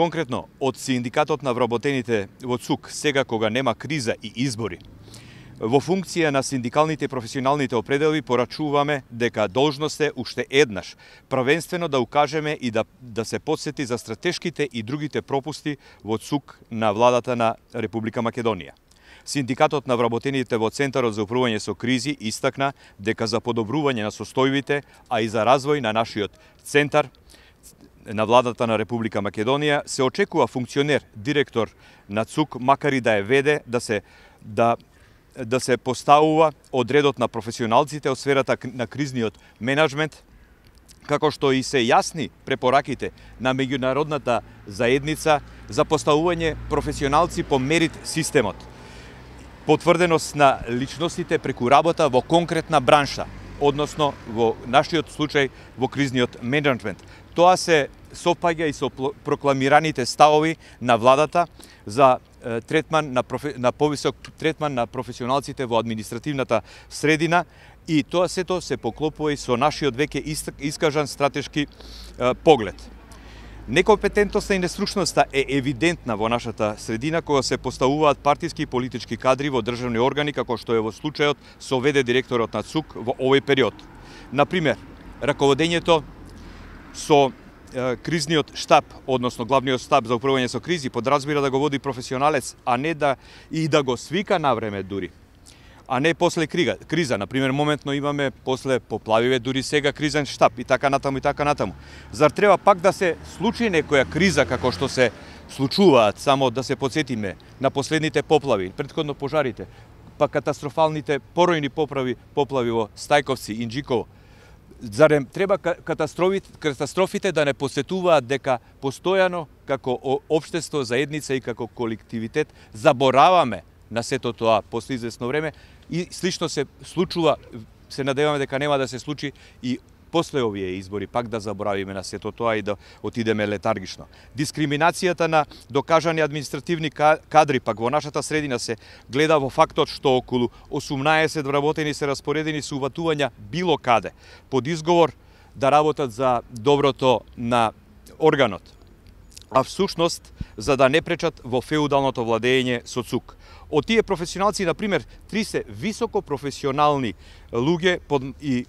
Конкретно, од Синдикатот на вработените во ЦУК, сега кога нема криза и избори, во функција на синдикалните и професионалните определби порачуваме дека должност е уште еднаш правенствено да укажеме и да се подсети за стратешките и другите пропусти во ЦУК на владата на Република Македонија. Синдикатот на вработените во Центарот за управување со кризи истакна дека за подобрување на состојбите, а и за развој на нашиот центар на владата на Република Македонија се очекува функционер, директор на ЦУК, макар и да е веде, да се поставува од редот на професионалците од сферата на кризниот менеджмент, како што и се јасни препораките на меѓународната заедница за поставување професионалци по мерит системот, потврденост на личностите преку работа во конкретна бранша, односно во нашиот случај во кризниот менеджмент. Тоа се совпаѓа и со прокламираните ставови на владата за третман на повисок третман на професионалците во административната средина, и тоа сето се поклопува и со нашиот веќе искажан стратешки поглед. Некомпетентноста и нестручноста е евидентна во нашата средина кога се поставуваат партиски и политички кадри во државни органи, како што е во случајот со ВД директорот на ЦУК во овој период. Например, раководењето со кризниот штаб, односно главниот штаб за управување со кризи, подразбира да го води професионалец, а не да го свика навреме дури, а не после криза. Например, моментно имаме после поплавиве дури сега кризен штаб и така натаму и така натаму. Зар треба пак да се случи некоја криза како што се случуваат, само да се подсетиме на последните поплави, претходно пожарите, па катастрофалните поројни поплави во Стајковци, Инџиково? Зарем треба катастрофите да не посетуваат дека постојано како општество, заедница и како колективитет забораваме на сето тоа после известно време, и слично се случува, се надеваме дека нема да се случи и после овие избори, пак да заборавиме на сето тоа и да отидеме летаргично. Дискриминацијата на докажани административни кадри пак во нашата средина се гледа во фактот што околу 18 вработени се распоредени со уватувања било каде, под изговор да работат за доброто на органот, а всушност за да не пречат во феудалното владење со ЦУК. Од тие професионалци, например, 3 се високо професионални луѓе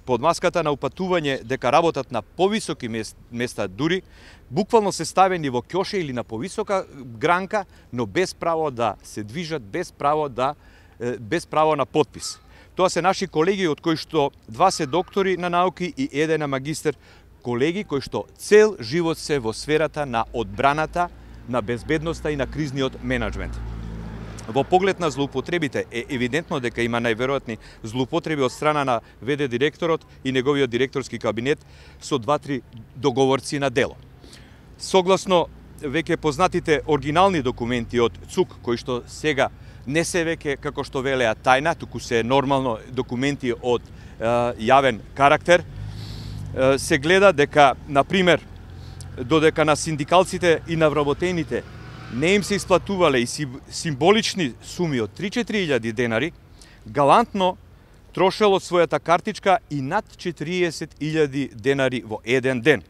под маската на упатување дека работат на повисоки места дури, буквално се ставени во ќоше или на повисока гранка, но без право да се движат, без право на подпис. Тоа се наши колеги од кои што 2 се доктори на науки и 1 на магистер, колеги кои што цел живот се во сферата на одбраната, на безбедноста и на кризниот менеджмент. Во поглед на злоупотребите е евидентно дека има најверојатни злоупотреби од страна на ВД директорот и неговиот директорски кабинет со 2-3 договорци на дело. Согласно веќе познатите оригинални документи од ЦУК, кои што сега не се веќе, како што велеа, тајна, туку се нормално документи од јавен карактер, се гледа дека, например, додека на синдикалците и на вработените не им се исплатувале и символични суми од 3-4 денари, галантно трошел од својата картичка и над 40.000 денари во еден ден.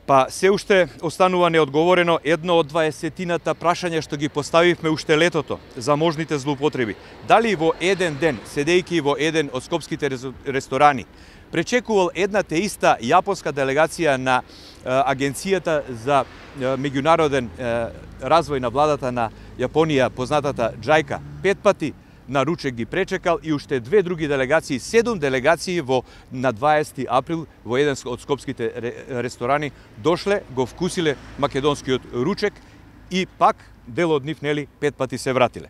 Па се уште останува неодговорено едно од 20-тината прашања што ги поставивме уште летото за можните злоупотреби. Дали во еден ден, седејќи во еден од скопските ресторани, пречекувал една те иста јапонска делегација на Агенцијата за меѓународен развој на владата на Јапонија, познатата JICA, 5 пати на ручек ги пречекал, и уште 2 други делегации, 7 делегации на 20 април во еден од скопските ресторани дошле, го вкусиле македонскиот ручек и пак дел од нив, нели, 5 пати се вратиле.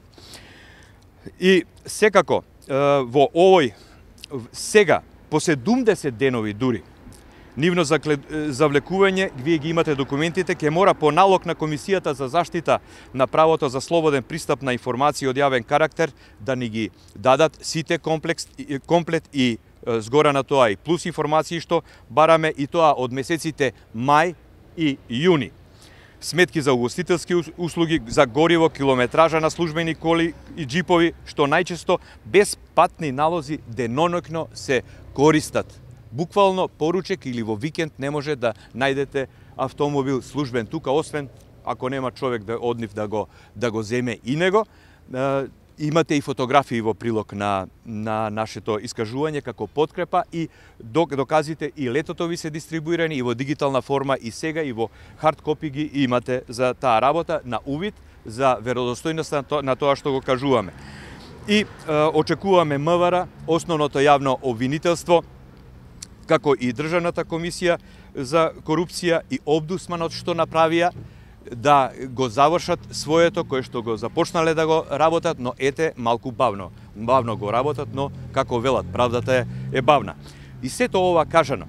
И секако во овој сега по 70 денови дури нивно завлекување, вие ги имате документите, ќе мора по налог на Комисијата за заштита на правото за слободен пристап на информации од јавен карактер да ни ги дадат сите комплет и згора на тоа и плюс информации што бараме, и тоа од месеците мај и јуни. Сметки за угостителски услуги, за гориво, километража на службени коли и джипови, што најчесто без патни налози деноноќно се користат буквално поручек или во викенд не може да најдете автомобил службен тука, освен ако нема човек од нив да го земе и него. Имате и фотографии во прилог на нашето искажување како подкрепа и доказите и летото ви се дистрибуирани и во дигитална форма и сега и во хард копи ги имате за таа работа на увид за веродостојноста на тоа што го кажуваме. И очекуваме МВР, основното јавно обвинителство, како и Државната комисија за корупција и Омбудсманот што направија, да го завршат своето кое што го започнале да го работат, но ете малку бавно. Бавно го работат, но како велат, правдата е бавна. И сето ова кажано,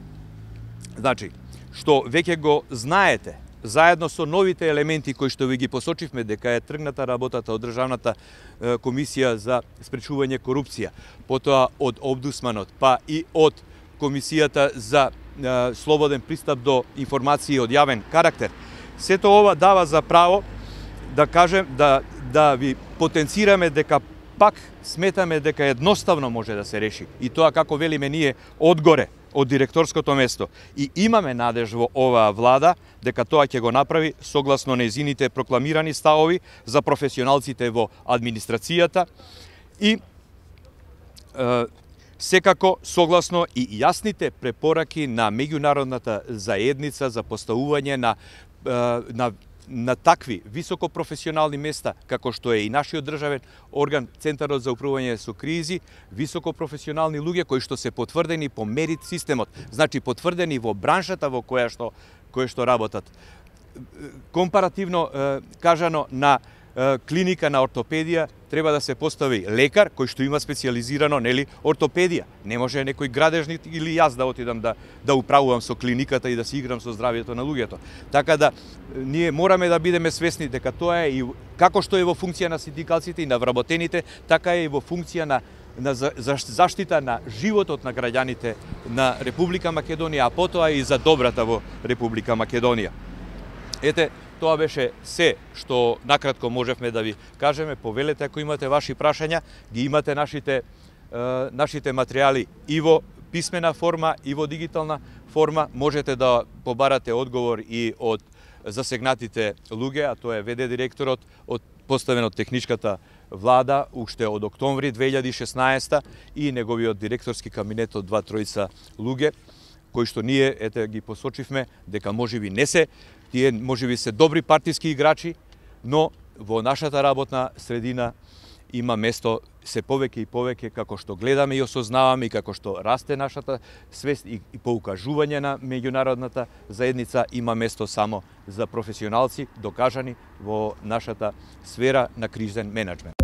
значи, што веќе го знаете, заедно со новите елементи кои што ви ги посочивме дека е тргната работата од Државната комисија за спречување корупција, потоа од Омбудсманот, па и од Комисијата за слободен пристап до информации од јавен карактер. Сето ова дава за право да кажем, да ви потенцираме дека пак сметаме дека едноставно може да се реши. И тоа, како велиме ние, одгоре, од директорското место. И имаме надеж во оваа влада дека тоа ќе го направи согласно нејзините прокламирани ставови за професионалците во администрацијата и секако согласно и јасните препораки на меѓународната заедница за поставување на такви високопрофесионални места, како што е и нашиот државен орган, Центарот за управување со кризи, високопрофесионални луѓе кои што се потврдени по мерит системот, значи потврдени во браншата во која што работат. Компаративно кажано, на клиника на ортопедија треба да се постави лекар кој што има специјализирано, нели, ортопедија. Не може некој градежник или јас да отидам да управувам со клиниката и да си играм со здравието на луѓето. Така да ние мораме да бидеме свесни дека тоа е и како што е во функција на синдикалците и на вработените, така е и во функција на заштита на животот на граѓаните на Република Македонија, а потоа и за добрата во Република Македонија. Ете, тоа беше се што накратко можевме да ви кажеме. Повелете ако имате ваши прашања, ги имате нашите материјали и во писмена форма и во дигитална форма. Можете да побарате одговор и од засегнатите луѓе, а тоа е ВД директорот поставен од техничката влада уште од октомври 2016 и неговиот директорски кабинет од 2-3 луѓе, кои што ние ги посочивме дека можеби не се, тие можеби се добри партиски играчи, но во нашата работна средина има место се повеќе и повеќе, како што гледаме и осознаваме и како што расте нашата свест и по укажување на меѓународната заедница, има место само за професионалци докажани во нашата сфера на кризен менеджмент.